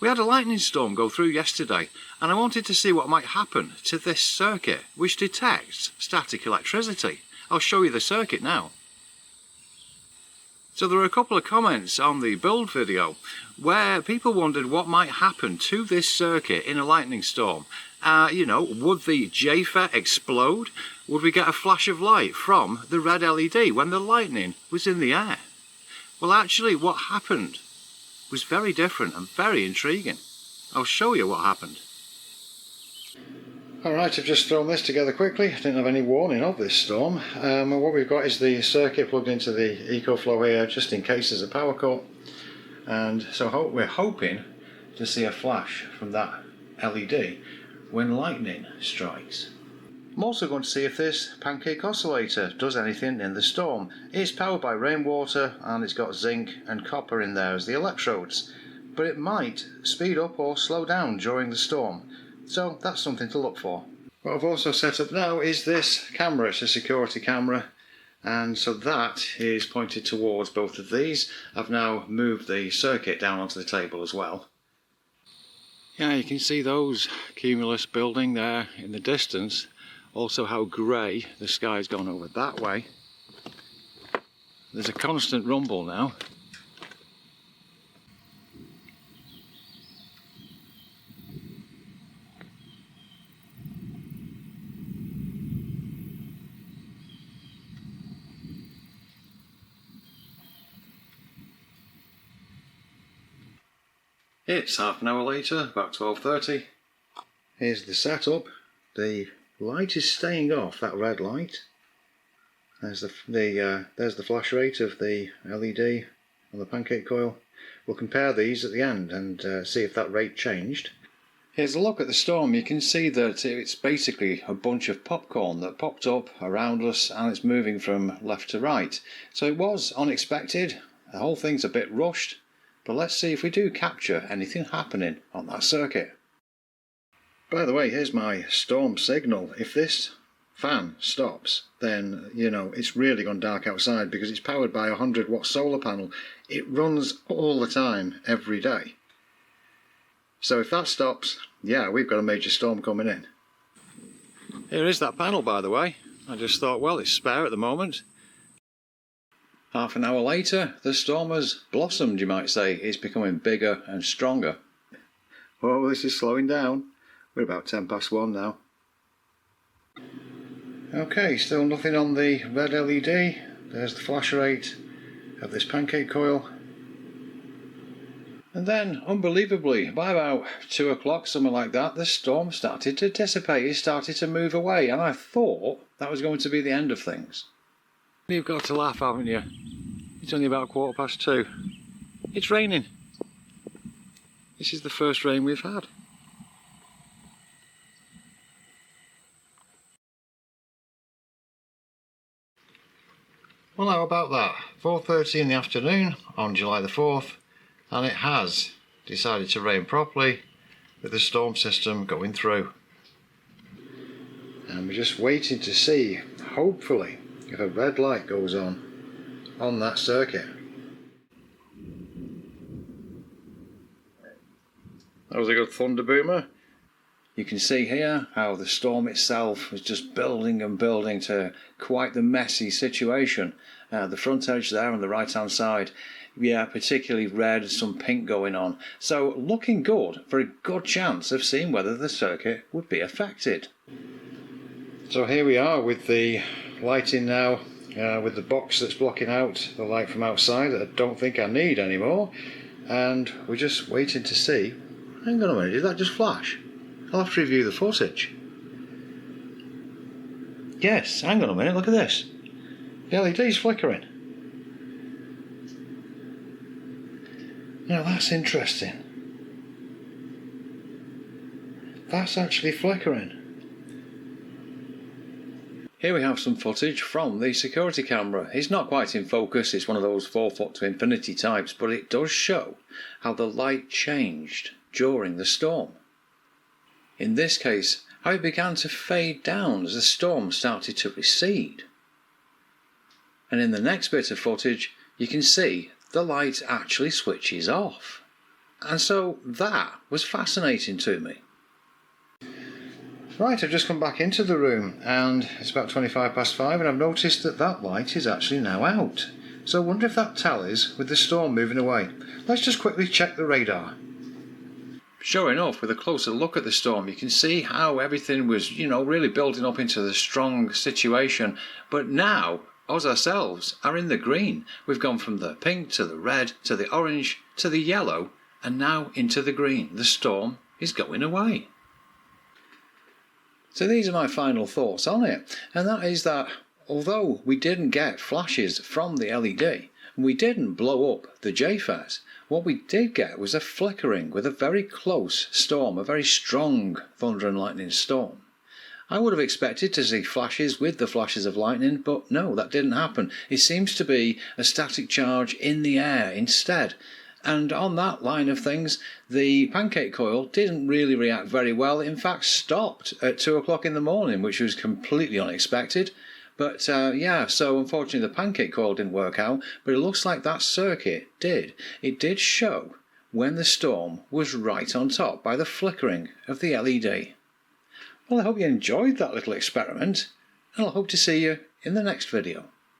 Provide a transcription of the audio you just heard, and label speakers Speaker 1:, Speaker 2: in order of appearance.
Speaker 1: We had a lightning storm go through yesterday, and I wanted to see what might happen to this circuit which detects static electricity. I'll show you the circuit now. So there are a couple of comments on the build video where people wondered what might happen to this circuit in a lightning storm. You know, would the JFET explode? Would we get a flash of light from the red LED when the lightning was in the air? Well, actually what happened was very different and very intriguing. I'll show you what happened. Alright, I've just thrown this together quickly. I didn't have any warning of this storm. What we've got is the circuit plugged into the EcoFlow here just in case there's a power cut. And so we're hoping to see a flash from that LED when lightning strikes. I'm also going to see if this pancake oscillator does anything in the storm. It's powered by rainwater and it's got zinc and copper in there as the electrodes, but it might speed up or slow down during the storm, so that's something to look for. What I've also set up now is this camera. It's a security camera, and so that is pointed towards both of these. I've now moved the circuit down onto the table as well. Yeah, you can see those cumulus building there in the distance. Also how grey the sky's gone over that way. There's a constant rumble now. It's half an hour later, about 12:30. Here's the setup. The light is staying off, that red light. There's the flash rate of the LED on the pancake coil. We'll compare these at the end and see if that rate changed. Here's a look at the storm. You can see that it's basically a bunch of popcorn that popped up around us and it's moving from left to right. So it was unexpected. The whole thing's a bit rushed, but let's see if we do capture anything happening on that circuit. By the way, here's my storm signal. If this fan stops, then you know it's really gone dark outside because it's powered by a 100-watt solar panel. It runs all the time, every day. So if that stops, yeah, we've got a major storm coming in. Here is that panel, by the way. I just thought, well, it's spare at the moment. Half an hour later, the storm has blossomed, you might say. It's becoming bigger and stronger. Oh, this is slowing down. We're about 1:10 now. Okay, still nothing on the red LED. There's the flash rate of this pancake coil. And then, unbelievably, by about 2 o'clock, something like that, the storm started to dissipate. It started to move away, and I thought that was going to be the end of things. You've got to laugh, haven't you? It's only about 2:15. It's raining. This is the first rain we've had. Well, how about that? 4:30 in the afternoon on July the 4th, and it has decided to rain properly with the storm system going through. And we're just waiting to see, hopefully, if a red light goes on that circuit. That was a good thunder boomer. You can see here how the storm itself was just building and building to quite the messy situation. The front edge there on the right hand side, yeah, particularly red, some pink going on. So looking good for a good chance of seeing whether the circuit would be affected. So here we are with the lighting now, with the box that's blocking out the light from outside that I don't think I need anymore. And we're just waiting to see. Hang on a minute, did that just flash? I'll have to review the footage. Yes, hang on a minute, look at this. The LED's flickering. Now that's interesting. That's actually flickering. Here we have some footage from the security camera. It's not quite in focus, it's one of those 4-foot to infinity types, but it does show how the light changed during the storm. In this case, how it began to fade down as the storm started to recede. And in the next bit of footage, you can see the light actually switches off. And so that was fascinating to me. Right, I've just come back into the room and it's about 5:25 and I've noticed that that light is actually now out. So I wonder if that tallies with the storm moving away. Let's just quickly check the radar. Sure enough, with a closer look at the storm, you can see how everything was, really building up into the strong situation. But now, us ourselves are in the green. We've gone from the pink to the red to the orange to the yellow and now into the green. The storm is going away. So these are my final thoughts on it, and that is that although we didn't get flashes from the LED, we didn't blow up the JFET, what we did get was a flickering with a very close storm, a very strong thunder and lightning storm. I would have expected to see flashes with the flashes of lightning, but no, that didn't happen. It seems to be a static charge in the air instead. And on that line of things, the pancake coil didn't really react very well. In fact, stopped at 2 o'clock in the morning, which was completely unexpected. But so unfortunately the pancake coil didn't work out, but it looks like that circuit did. It did show when the storm was right on top by the flickering of the LED. Well, I hope you enjoyed that little experiment, and I hope to see you in the next video.